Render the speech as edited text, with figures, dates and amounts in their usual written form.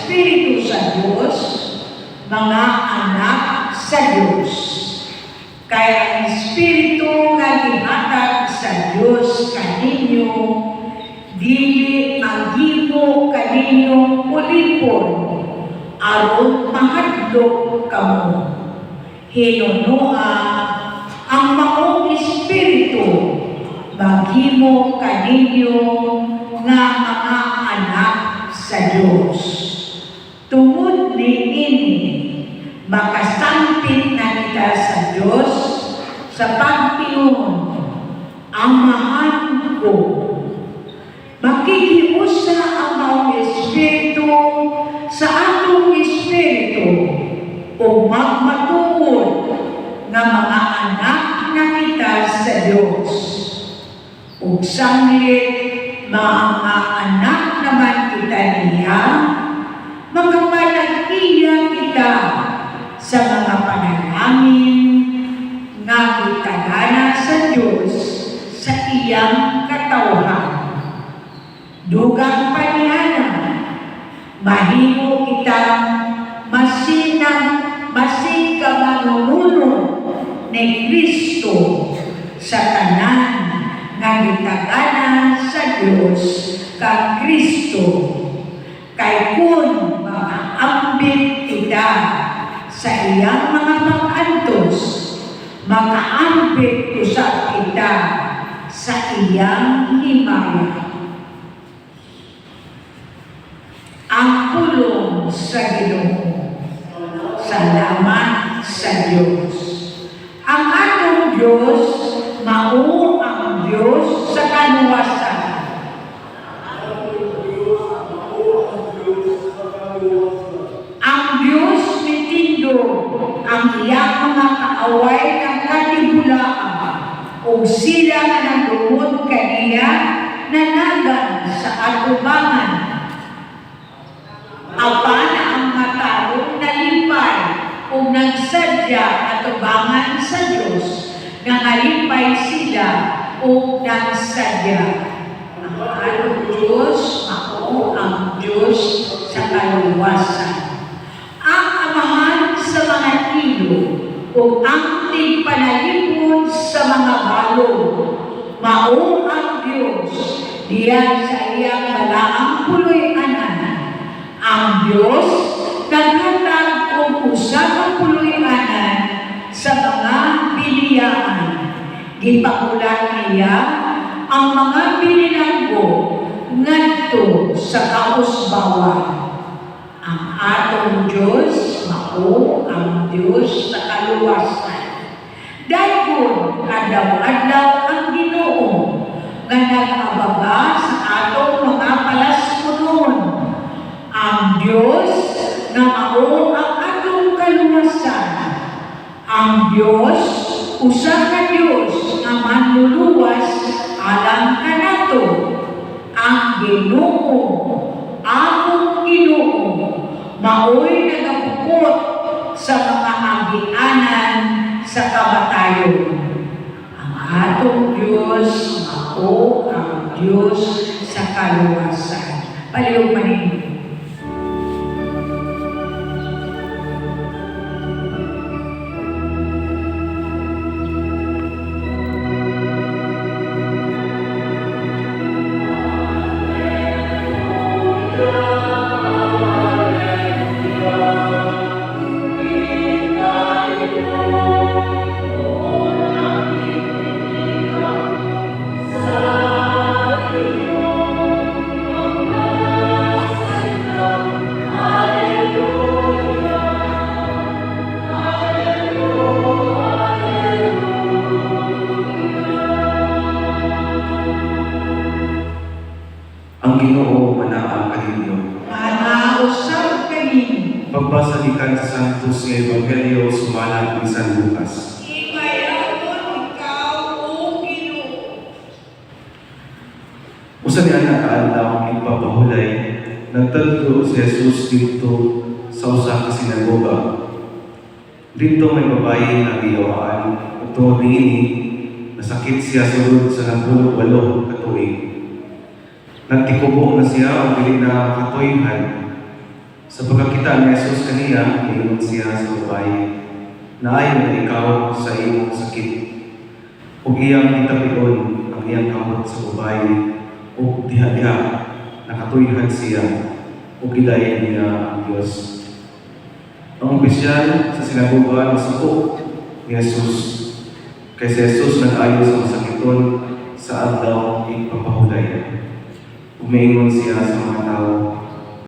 Espiritu sa Diyos, mga anak sa Diyos. Kaya ang Espiritu nga gihatag sa Diyos kaninyo, dili maghimo kaninyong ulipon, aron mahadlok kamo. Hinunoa ang maong Espiritu, maghimo kaninyo nga mga anak sa Diyos. Tungod niini, makasampit na kita sa Diyos sa pagtingon, Amahan ko. Makikiusa ang maong Espiritu sa atong Espiritu o magmatuod nga mga anak na kita sa Diyos. Ug sanglit mga anak naman kita niya, magkapanag-iya kita sa mga panalangin nga gitagana sa Diyos sa iyang katawhan. Dugang paniyana, mahimo kita masika manununo ni Kristo sa tanan nga gitagana sa Diyos kang Kristo. Kay kun makaambit kita sa iyang mga pag-antos, makaambit usab kita sa iyang himaya. Ang pulong sa Ginoo. Salamat sa Diyos. Ang atong Diyos, mao ang Diyos sa kaluwasan. Ang Diyos mitindo ang iyang mga kaaway ng katibulaan o sila nga nagumod kaniya nanagan sa atubangan. Apan ang matarong nalipay o nagsadya atubangan sa Diyos nga nalipay sila o nagsadya. Ang atong Diyos, ako ang Diyos sa kaluwasan. Ang amahan sa mga ilo o ang tigpanalipon sa mga balong, mao ang Diyos diyan sa iyang malaang puloy-anan. Ang Diyos naghatag o usab ang puloy-anan sa mga biliyaan. Gipakulan niya ang mga binilanggo ngadto sa kausbawan. Ang atong Diyos, mao ang Diyos sa kaluwasan. Dayon adlaw-adlaw ang Ginoo nga nag-abaga sa atong mga palaspunon. Ang Diyos na mao ang atong kaluwasan. Ang Diyos, usa ka Diyos nga manluluwas alang kanato. Ang Ginoo, akong Ginoo, mao'y nagapupot sa mga agianan sa kamatayon. Ang atong Diyos, mao ang Diyos sa kaluwasan. Palihog maninyo. Ang Ginoo manaang kaninyo. Manausap kaninyo. Pagbasa gikan sa Santos nga Ebanghelyo sumalang ni San Lucas. Ipayagon ikaw, O Ginoo. Usa ni anak kaadlaw ipapahulay, nagtadto si Jesus dito sa usa ka sinagoga. Dito may babae na giyawaan, ito niini, nasakit siya sulod sa 18 ka tuig. Nagtikubo na siya ang dili na katoyhan. Sa pagkakita ni Jesus kaniya, niingon siya sa babae, naayon na ikaw sa iyong sakit. Ug iyang itapion ang iyang kamot sa babae, ug diha-diha nakatuyhan siya, ug gidayon niya ang Dios. Ang opisyal sa sinagoga nasuko ni Jesus. Kay si Jesus nag-ayo sa masakiton sa adlaw ing papahulay. Umingon siya sa mga tao,